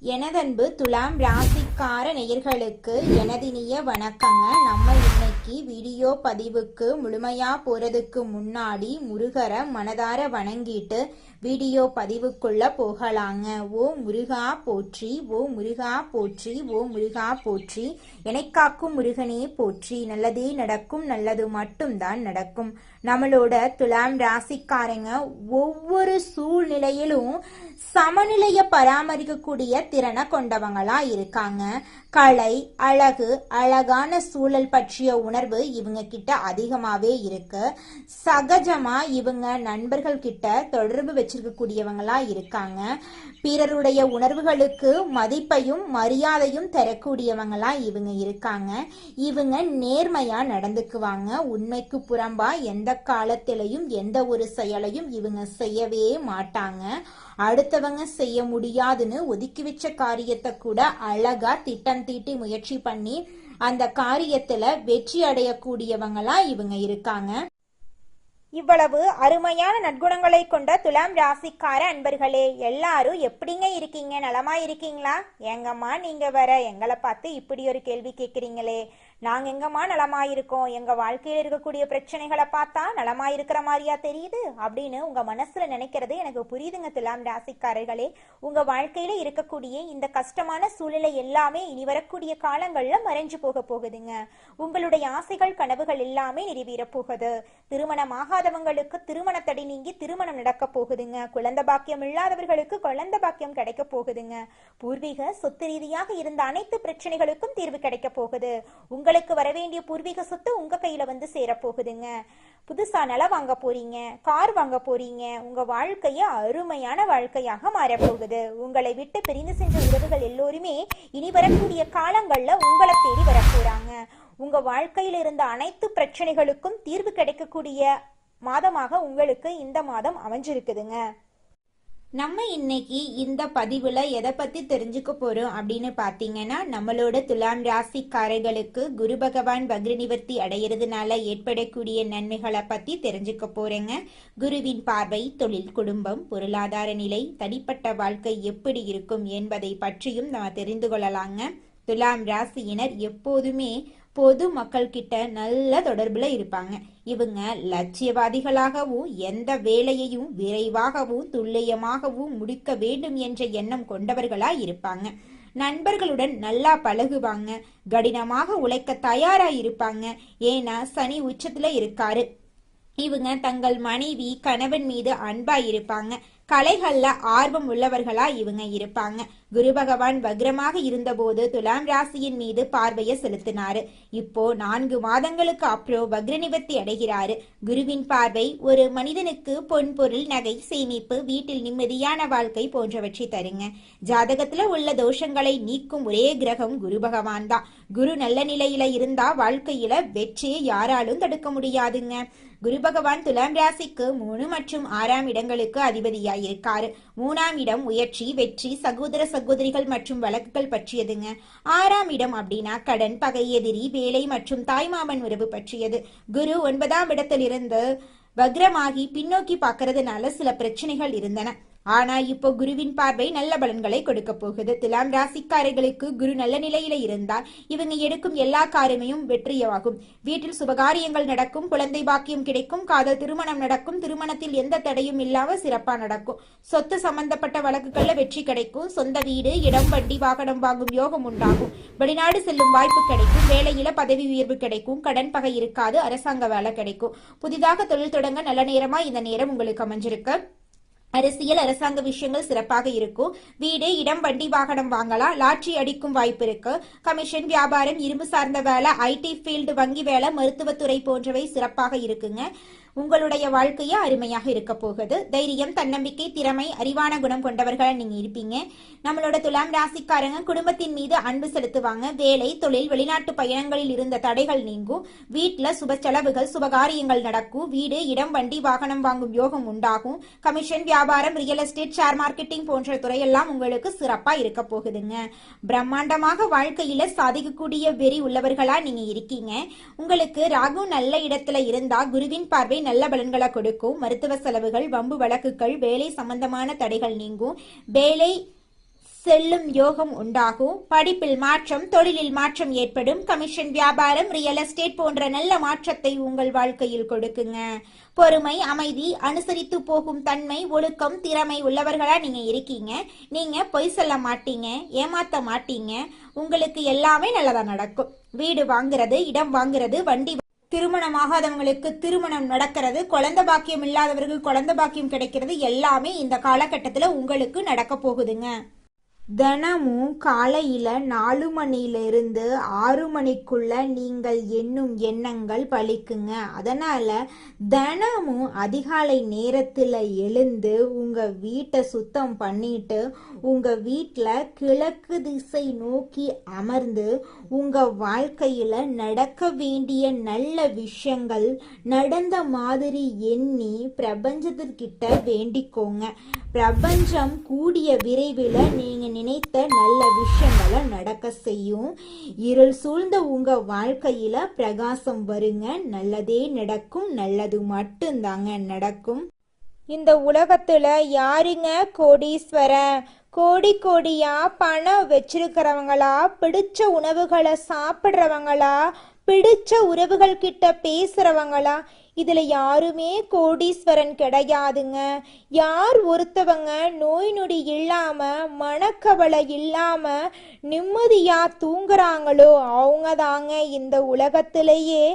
எனதன்பு துலாம் ராசிக்கார நேயர்களுக்கு எனதினிய வணக்கங்க. நம்ம இன்னைக்கு வீடியோ பதிவுக்கு முழுமையா போறதுக்கு முன்னாடி முருகரை மனதார வணங்கிட்டு வீடியோ பதிவுக்குள்ள போகலாங்க. ஓ முருகா போற்றி, ஓ முருகா போற்றி, ஓ முருகா போற்றி, எனைக்காக்கும் முருகனே போற்றி. நல்லதே நடக்கும், நல்லது மட்டும்தான் நடக்கும். நம்மளோட துலாம் ராசிக்காரங்க ஒவ்வொரு சூழ்நிலையிலும் சமநிலைய பராமரிக்கக்கூடிய திறனை கொண்டவங்களா இருக்காங்க. கலை, அழகு, அழகான சூழல் பற்றிய உணர்வு இவங்க கிட்ட அதிகமாவே இருக்கு. சகஜமா இவங்க நண்பர்கள் கிட்ட தொடர்பு வச்சிருக்கக்கூடியவங்களா இருக்காங்க. பிறருடைய உணர்வுகளுக்கு மதிப்பையும் மரியாதையும் தரக்கூடியவங்களா இவங்க இருக்காங்க. இவங்க நேர்மையா நடந்துக்குவாங்க. உண்மைக்கு புறம்பா எந்த காலத்திலையும் எந்த ஒரு செயலையும் இவங்க செய்யவே மாட்டாங்க. அடுத்தவங்க செய்ய முடியாதுன்னு ஒதுக்கி வச்ச காரியத்தை கூட அழகா திட்டம் தீட்டி முயற்சி பண்ணி அந்த காரியத்துல வெற்றி அடையக்கூடியவங்களா இவங்க இருக்காங்க. இவ்வளவு அருமையான நற்குணங்களை கொண்ட துலாம் ராசிக்கார அன்பர்களே, எல்லாரும் எப்படிங்க இருக்கீங்க? நலமா இருக்கீங்களா? எங்கம்மா நீங்க வர எங்களை பார்த்து இப்படி ஒரு கேள்வி கேட்குறீங்களே? நாங்க எங்கம்மா நலமா இருக்கோம், எங்க வாழ்க்கையில இருக்கக்கூடிய பிரச்சனைகளை பார்த்தா நலமா இருக்கிற மாதிரியா தெரியுது அப்படின்னு உங்க மனசுல நினைக்கிறது எனக்கு புரியுதுங்க. துலாம் ராசிக்காரர்களே, உங்க வாழ்க்கையில இருக்கக்கூடிய இந்த கஷ்டமான சூழ்நிலை எல்லாமே இனி வரக்கூடிய காலங்கள்ல மறைஞ்சு போக போகுதுங்க. உங்களுடைய ஆசைகள் கனவுகள் எல்லாமே நிறைவேற போகுது. திருமணமாகாதவங்களுக்கு திருமண தடை நீங்கி திருமணம் நடக்க போகுதுங்க. குழந்தை பாக்கியம் இல்லாதவர்களுக்கு குழந்தை பாக்கியம் கிடைக்க போகுதுங்க. பூர்வீக சொத்து ரீதியாக இருந்த அனைத்து பிரச்சனைகளுக்கும் தீர்வு கிடைக்க போகுது. உங்களுக்கு வர வேண்டிய பூர்வீக சொத்து உங்க கையில வந்து சேர போகுதுங்க. புதுசா நிலம் வாங்க போறீங்க, கார் வாங்க போறீங்க. உங்க வாழ்க்கைய அருமையான வாழ்க்கையாக மாறப்போகுது. உங்களை விட்டு பிரிந்து சென்ற உறவுகள் எல்லோருமே இனி வரக்கூடிய காலங்கள்ல உங்களை தேடி வர போறாங்க. உங்க வாழ்க்கையில இருந்த அனைத்து பிரச்சனைகளுக்கும் தீர்வு கிடைக்கக்கூடிய மாதமாக உங்களுக்கு இந்த மாதம் அமைஞ்சிருக்குதுங்க. நம்ம இன்னைக்கு இந்த பதிவுல எதை பத்தி தெரிஞ்சுக்க போறோம் அப்படின்னு பாத்தீங்கன்னா, நம்மளோட துலாம் ராசிக்காரர்களுக்கு குரு பகவான் வக்ர நிவர்த்தி அடையிறதுனால ஏற்படக்கூடிய நன்மைகளை பத்தி தெரிஞ்சுக்க போறேங்க. குருவின் பார்வை தொழில், குடும்பம், பொருளாதார நிலை, தனிப்பட்ட வாழ்க்கை எப்படி இருக்கும் என்பதை பற்றியும் நம்ம தெரிந்து கொள்ளலாங்க. துலாம் ராசியினர் எப்போதுமே பொது மக்கள் கிட்ட நல்ல தொடர்புல இருப்பாங்க. இவங்க லட்சியவாதிகளாகவும் எந்த வேலையையும் விரைவாகவும் துல்லியமாகவும் முடிக்க வேண்டும் என்ற எண்ணம் கொண்டவர்களா இருப்பாங்க. நண்பர்களுடன் நல்லா பழகுவாங்க. கடினமாக உழைக்க தயாரா இருப்பாங்க. ஏன்னா சனி உச்சத்துல இருக்காரு. இவங்க தங்கள் மனைவி கணவன் மீது அன்பா இருப்பாங்க. கலைகள்ல ஆர்வம் உள்ளவர்களா இவங்க இருப்பாங்க. குரு பகவான் வக்ரமாக இருந்தபோது துலாம் ராசியின் மீது பார்வையை செலுத்தினாரு. இப்போ 4 மாதங்களுக்கு அப்புறம் வக்ர நிவர்த்தி அடைகிறாரு. குருவின் பார்வை ஒரு மனிதனுக்கு பொன், பொருள், நகை, சேமிப்பு, வீட்டில் நிம்மதியான வாழ்க்கை போன்றவற்றை தருங்க. ஜாதகத்துல உள்ள தோஷங்களை நீக்கும் ஒரே கிரகம் குரு பகவான் தான். குரு நல்ல நிலையில இருந்தா வாழ்க்கையில வெற்றியை யாராலும் தடுக்க முடியாதுங்க. குரு பகவான் துலாம் ராசிக்கு 3 மற்றும் 6ஆம் இடங்களுக்கு அதிபதியாயிருக்காரு. 3ஆம் இடம் உயர்ச்சி, வெற்றி, சகோதர சகோதரிகள் மற்றும் வழக்குகள் பற்றியதுங்க. 6ஆம் இடம் அப்படின்னா கடன், பகை, எதிரி, வேலை மற்றும் தாய்மாமன் உறவு பற்றியது. குரு 9ஆம் இடத்திலிருந்து வக்ரமாகி பின்னோக்கி பார்க்கறதுனால சில பிரச்சனைகள் இருந்தன. ஆனா இப்போ குருவின் பார்வை நல்ல பலன்களை கொடுக்க போகுது. துலாம் ராசிக்காரர்களுக்கு குரு நல்ல நிலையில இருந்தால் இவங்க எடுக்கும் எல்லா காரியமையும் வெற்றியாகும். வீட்டில் சுபகாரியங்கள் நடக்கும், குழந்தை பாக்கியம் கிடைக்கும், காதல் திருமணம் நடக்கும், திருமணத்தில் எந்த தடையும் இல்லாம சிறப்பா நடக்கும். சொத்து சம்பந்தப்பட்ட வழக்குகள்ல வெற்றி கிடைக்கும். சொந்த வீடு, இடம், வண்டி, வாகனம் வாங்கும் யோகம் உண்டாகும். வெளிநாடு செல்லும் வாய்ப்பு கிடைக்கும். வேலையில பதவி உயர்வு கிடைக்கும். கடன் பகை இருக்காது. அரசாங்க வேலை கிடைக்கும். புதிதாக தொழில் தொடங்க நல்ல நேரமா இந்த நேரம் உங்களுக்கு அமைஞ்சிருக்கு. அரசியல், அரசாங்க விஷயங்கள் சிறப்பாக இருக்கும். வீடு, இடம், வண்டி, வாகனம் வாங்கலாம். லாட்ரி அடிக்கும் வாய்ப்பு இருக்கு. கமிஷன், வியாபாரம், இரும்பு சார்ந்த வேலை, ஐடி ஃபீல்டு, வங்கி வேலை, மருத்துவத்துறை போன்றவை சிறப்பாக இருக்குங்க. உங்களுடைய வாழ்க்கைய அருமையாக இருக்க போகுது. தைரியம், தன்னம்பிக்கை, திறமை, அறிவான குணம் கொண்டவர்களா நீங்க இருப்பீங்க. நம்மளோட துலாம் ராசிக்காரங்க குடும்பத்தின் மீது அன்பு செலுத்துவாங்க. வேலை, தொழில், வெளிநாட்டு பயணங்களில் இருந்த தடைகள் நீங்கும். வீட்டுல சுப செலவுகள், சுபகாரியங்கள் நடக்கும். வீடு, இடம், வண்டி, வாகனம் வாங்கும் யோகம் உண்டாகும். கமிஷன், வியாபாரம், ரியல் எஸ்டேட், ஷேர் மார்க்கெட்டிங் போன்ற துறையெல்லாம் உங்களுக்கு சிறப்பா இருக்க போகுதுங்க. பிரம்மாண்டமாக வாழ்க்கையில சாதிக்கக்கூடிய வெறி உள்ளவர்களா நீங்க இருக்கீங்க. உங்களுக்கு ராகு நல்ல இடத்துல இருந்தா குருவின் பார்வை நல்ல பலன்களை கொடுக்கும். மருத்துவ செலவுகள், வம்பு வழக்குகள், வேலை சம்பந்தமான தடைகள் நீங்கும். வேலை செல்லும் யோகம் உண்டாகும். படிப்பில் மாற்றம், தொழிலில் மாற்றம் ஏற்படும். கமிஷன், வியாபாரம், ரியல் எஸ்டேட் போன்ற நல்ல மாற்றத்தை உங்கள் வாழ்க்கையில் கொடுக்குங்க. பொறுமை, அமைதி, அனுசரித்து போகும் தன்மை, ஒழுக்கம், திறமை உள்ளவர்களா நீங்க இருக்கீங்க. நீங்க பொய் சொல்ல மாட்டீங்க, ஏமாத்த மாட்டீங்க. உங்களுக்கு எல்லாமே நல்லதா நடக்கும். வீடு வாங்குறது, இடம் வாங்குறது, வண்டி, திருமணமாகாதவங்களுக்கு திருமணம் நடக்கிறது, குழந்தை பாக்கியம் இல்லாதவர்கள் குழந்தை பாக்கியம் கிடைக்கிறது, எல்லாமே இந்த காலகட்டத்தில் உங்களுக்கு நடக்க போகுதுங்க. தினமும் காலையில 4 மணியிலிருந்து 6 மணிக்குள்ள நீங்கள் எண்ணும் எண்ணங்கள் பலிக்குங்க. அதனால தினமும் அதிகாலை நேரத்துல எழுந்து உங்க வீட்டை சுத்தம் பண்ணிட்டு உங்க வீட்டில் கிழக்கு திசை நோக்கி அமர்ந்து உங்க வாழ்க்கையில நடக்க வேண்டிய நல்ல விஷயங்கள் நடந்த மாதிரி எண்ணி பிரபஞ்சத்திற்கிட்ட வேண்டிக்கோங்க. பிரபஞ்சம் கூடிய விரைவில் நீங்க நினைத்த நல்ல விஷயங்களை நடக்க செய்யும். இருள் சூழ்ந்த உங்க வாழ்க்கையில பிரகாசம் வருங்க. நல்லதே நடக்கும். நல்லது மட்டும்தாங்க நடக்கும். இந்த உலகத்துல யாருங்க கோடீஸ்வரன்? கோடி கோடியா பணம் வச்சிருக்கிறவங்களா, பிடிச்ச உணவுகளை சாப்பிட்றவங்களா, பிடிச்ச உறவுகள் கிட்ட பேசுறவங்களா? இதுல யாருமே கோடீஸ்வரன் கிடையாதுங்க. யார் ஒருத்தவங்க நோய் நொடி இல்லாம, மனக்கவலை இல்லாம நிம்மதியா தூங்குறாங்களோ அவங்க தாங்க இந்த உலகத்திலேயே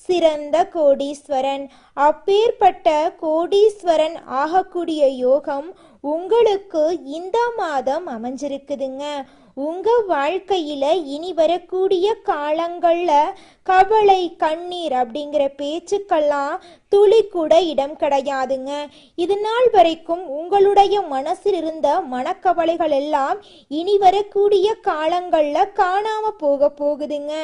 சிறந்த கோடீஸ்வரன். அப்பேற்பட்ட கோடீஸ்வரன் ஆகக்கூடிய யோகம் உங்களுக்கு இந்த மாதம் அமைஞ்சிருக்குதுங்க. உங்க வாழ்க்கையில இனி வரக்கூடிய காலங்கள்ல கவலை, கண்ணீர் அப்படிங்கிற பேச்சுக்கெல்லாம் துளி கூட இடம் கிடையாதுங்க. இது நாள் வரைக்கும் உங்களுடைய மனசில் இருந்த மனக்கவலைகள் எல்லாம் இனி வரக்கூடிய காலங்கள்ல காணாம போகுதுங்க.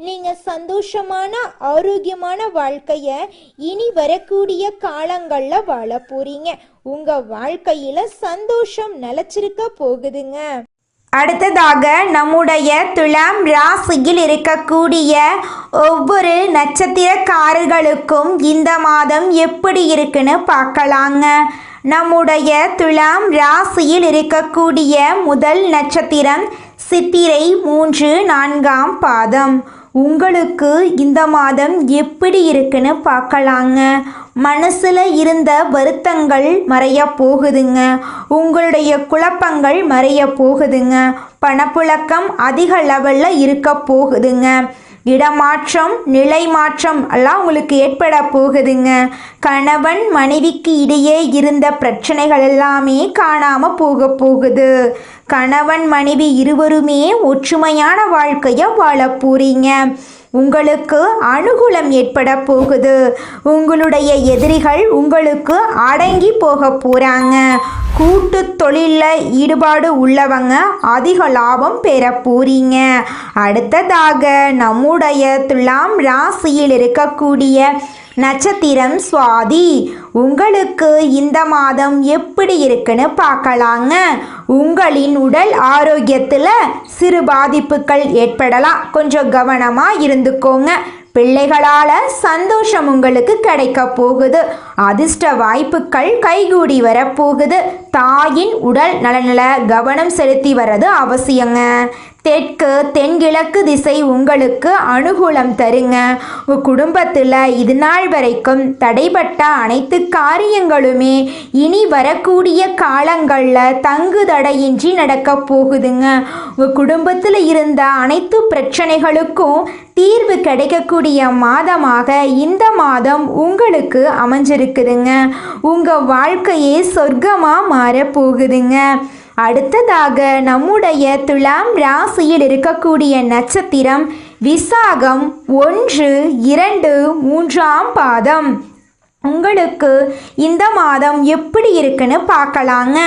நீங்க சந்தோஷமான, ஆரோக்கியமான வாழ்க்கைய இனி வரக்கூடிய காலங்கள்ல வாழ போறீங்க. உங்க வாழ்க்கையில சந்தோஷம் நிலைச்சிருக்க போகுதுங்க. அடுத்ததாக நம்முடைய துலாம் ராசியில் இருக்கக்கூடிய ஒவ்வொரு நட்சத்திரக்காரர்களுக்கும் இந்த மாதம் எப்படி இருக்குன்னு பார்க்கலாங்க. நம்முடைய துலாம் ராசியில் இருக்கக்கூடிய முதல் நட்சத்திரம் சித்திரை 3, 4ஆம் பாதம். உங்களுக்கு இந்த மாதம் எப்படி இருக்குன்னு பார்க்கலாங்க. மனசுல இருந்த வருத்தங்கள் மறைய போகுதுங்க. உங்களுடைய குழப்பங்கள் மறைய போகுதுங்க. பணப்புழக்கம் அதிக லெவல்ல இருக்க போகுதுங்க. இடமாற்றம், நிலை மாற்றம் எல்லாம் உங்களுக்கு ஏற்பட போகுதுங்க. கணவன் மனைவிக்கு இடையே இருந்த பிரச்சனைகள் எல்லாமே காணாம போகுது. கணவன் மனைவி இருவருமே ஒற்றுமையான வாழ்க்கையை வாழ போறீங்க. உங்களுக்கு அனுகூலம் ஏற்பட போகுது. உங்களுடைய எதிரிகள் உங்களுக்கு அடங்கி போக போறாங்க. கூட்டு தொழிலில் ஈடுபாடு உள்ளவங்க அதிக லாபம் பெற போறீங்க. அடுத்ததாக நம்முடைய துலாம் ராசியில் இருக்கக்கூடிய நட்சத்திரம் சுவாதி. உங்களுக்கு இந்த மாதம் எப்படி இருக்குன்னு பார்க்கலாங்க. உங்களின் உடல் ஆரோக்கியத்தில் சிறு பாதிப்புகள் ஏற்படலாம். கொஞ்சம் கவனமாக இருந்துக்கோங்க. பிள்ளைகளால் சந்தோஷம் உங்களுக்கு கிடைக்க போகுது. அதிர்ஷ்ட வாய்ப்புகள் கைகூடி வரப்போகுது. தாயின் உடல் நலனில் கவனம் செலுத்தி வர்றது அவசியங்க. தெற்கு, தென்கிழக்கு திசை உங்களுக்கு அனுகூலம் தருங்க. உங்கள் குடும்பத்தில் இது நாள் வரைக்கும் தடைப்பட்ட அனைத்து காரியங்களுமே இனி வரக்கூடிய காலங்களில் தங்கு தடையின்றி நடக்க போகுதுங்க. உங்கள் குடும்பத்தில் இருந்த அனைத்து பிரச்சனைகளுக்கும் தீர்வு கிடைக்கக்கூடிய மாதமாக இந்த மாதம் உங்களுக்கு அமைஞ்சிருக்குதுங்க. உங்கள் வாழ்க்கையே சொர்க்கமாக மாறப்போகுதுங்க. அடுத்ததாக நம்முடைய துலாம் ராசியில் இருக்கக்கூடிய நட்சத்திரம் விசாகம் 1, 2, 3ஆம் பாதம். உங்களுக்கு இந்த மாதம் எப்படி இருக்குன்னு பார்க்கலாங்க.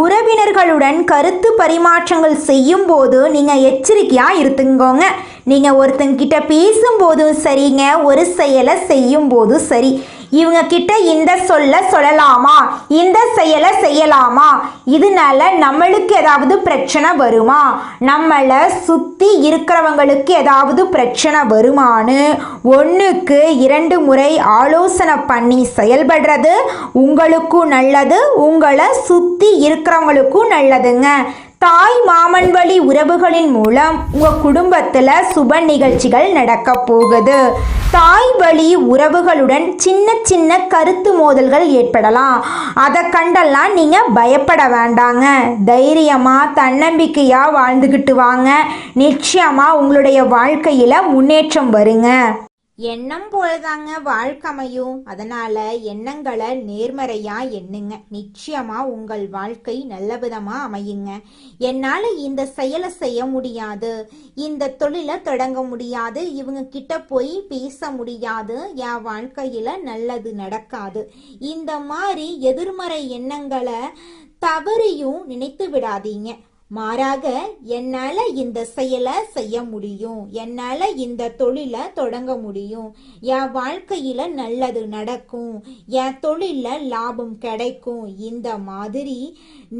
உறவினர்களுடன் கருத்து பரிமாற்றங்கள் செய்யும் போது நீங்கள் எச்சரிக்கையாக இருந்துங்கோங்க. நீங்கள் ஒருத்தங்கிட்ட பேசும்போதும் சரிங்க, ஒரு செயலை செய்யும் போதும் சரி, இவங்க கிட்ட இந்த சொல்லலாமா, இந்த செயலை செய்யலாமா, இதனால நம்மளுக்கு ஏதாவது பிரச்சனை வருமா, நம்மளை சுற்றி இருக்கிறவங்களுக்கு ஏதாவது பிரச்சனை வருமானு 1க்கு 2 முறை ஆலோசனை பண்ணி செயல்படுறது உங்களுக்கும் நல்லது, உங்களை சுற்றி இருக்கிறவங்களுக்கும் நல்லதுங்க. தாய் மாமன் வழி உறவுகளின் மூலம் உங்கள் குடும்பத்தில் சுப நிகழ்ச்சிகள் நடக்க போகுது. தாய் வழி உறவுகளுடன் சின்ன சின்ன கருத்து மோதல்கள் ஏற்படலாம். அதை கண்டெல்லாம் நீங்கள் பயப்பட வேண்டாங்க. தைரியமாக தன்னம்பிக்கையாக வாழ்ந்துக்கிட்டு வாங்க. நிச்சயமாக உங்களுடைய வாழ்க்கையில் முன்னேற்றம் வருங்க. எண்ணம் போலதாங்க வாழ்க்கை அமையும். அதனால எண்ணங்களை நேர்மறையா எண்ணுங்க. நிச்சயமா உங்கள் வாழ்க்கை நல்ல விதமா அமையுங்க. என்னால இந்த செயலை செய்ய முடியாது, இந்த தொழிலை தொடங்க முடியாது, இவங்க கிட்ட போய் பேச முடியாது, என் வாழ்க்கையில நல்லது நடக்காது, இந்த மாதிரி எதிர்மறை எண்ணங்களை தவறியும் நினைத்து விடாதீங்க. மாறாக என்னால் இந்த செயலை செய்ய முடியும், என்னால் இந்த தொழிலை தொடங்க முடியும், என் வாழ்க்கையில் நல்லது நடக்கும், என் தொழிலில் லாபம் கிடைக்கும், இந்த மாதிரி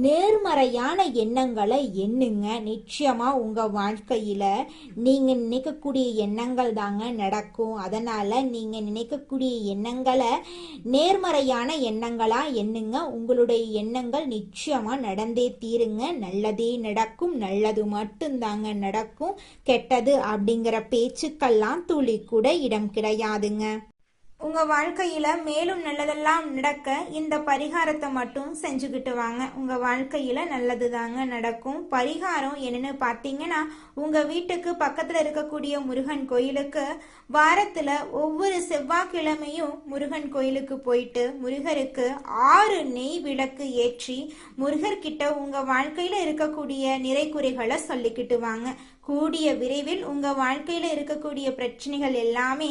நேர்மறையான எண்ணங்களை எண்ணுங்க. நிச்சயமாக உங்கள் வாழ்க்கையில் நீங்கள் நினைக்கக்கூடிய எண்ணங்கள் தாங்க நடக்கும். அதனால் நீங்கள் நினைக்கக்கூடிய எண்ணங்களை நேர்மறையான எண்ணங்களாக எண்ணுங்க. உங்களுடைய எண்ணங்கள் நிச்சயமாக நடந்தே தீருங்க. நல்லதே நடக்கும், நல்லது மட்டும்தாங்க நடக்கும். கெட்டது அப்படிங்கிற பேச்சுக்கெல்லாம் துளி கூட இடம் கிடையாதுங்க. உங்க வாழ்க்கையில மேலும் நல்லதெல்லாம் நடக்க இந்த பரிகாரத்தை மட்டும் செஞ்சுக்கிட்டு வாங்க. உங்க வாழ்க்கையில நல்லது தாங்க நடக்கும். பரிகாரம் என்னன்னு பார்த்தீங்கன்னா, உங்க வீட்டுக்கு பக்கத்துல இருக்கக்கூடிய முருகன் கோயிலுக்கு வாரத்துல ஒவ்வொரு செவ்வாய்க்கிழமையும் முருகன் கோயிலுக்கு போயிட்டு முருகருக்கு 6 நெய் விளக்கு ஏற்றி முருகர்கிட்ட உங்க வாழ்க்கையில இருக்கக்கூடிய நிறைகுறைகளை சொல்லிக்கிட்டு வாங்க. கூடிய விரைவில் உங்க வாழ்க்கையில இருக்கக்கூடிய பிரச்சனைகள் எல்லாமே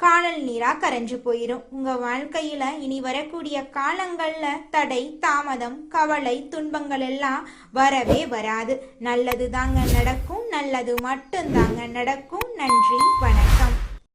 காணல் நீரா கரைஞ்சு போயிடும். உங்க வாழ்க்கையில இனி வரக்கூடிய காலங்கள்ல தடை, தாமதம், கவலை, துன்பங்கள் எல்லாம் வரவே வராது. நல்லது தாங்க நடக்கும், நல்லது மட்டும்தாங்க நடக்கும். நன்றி, வணக்கம்.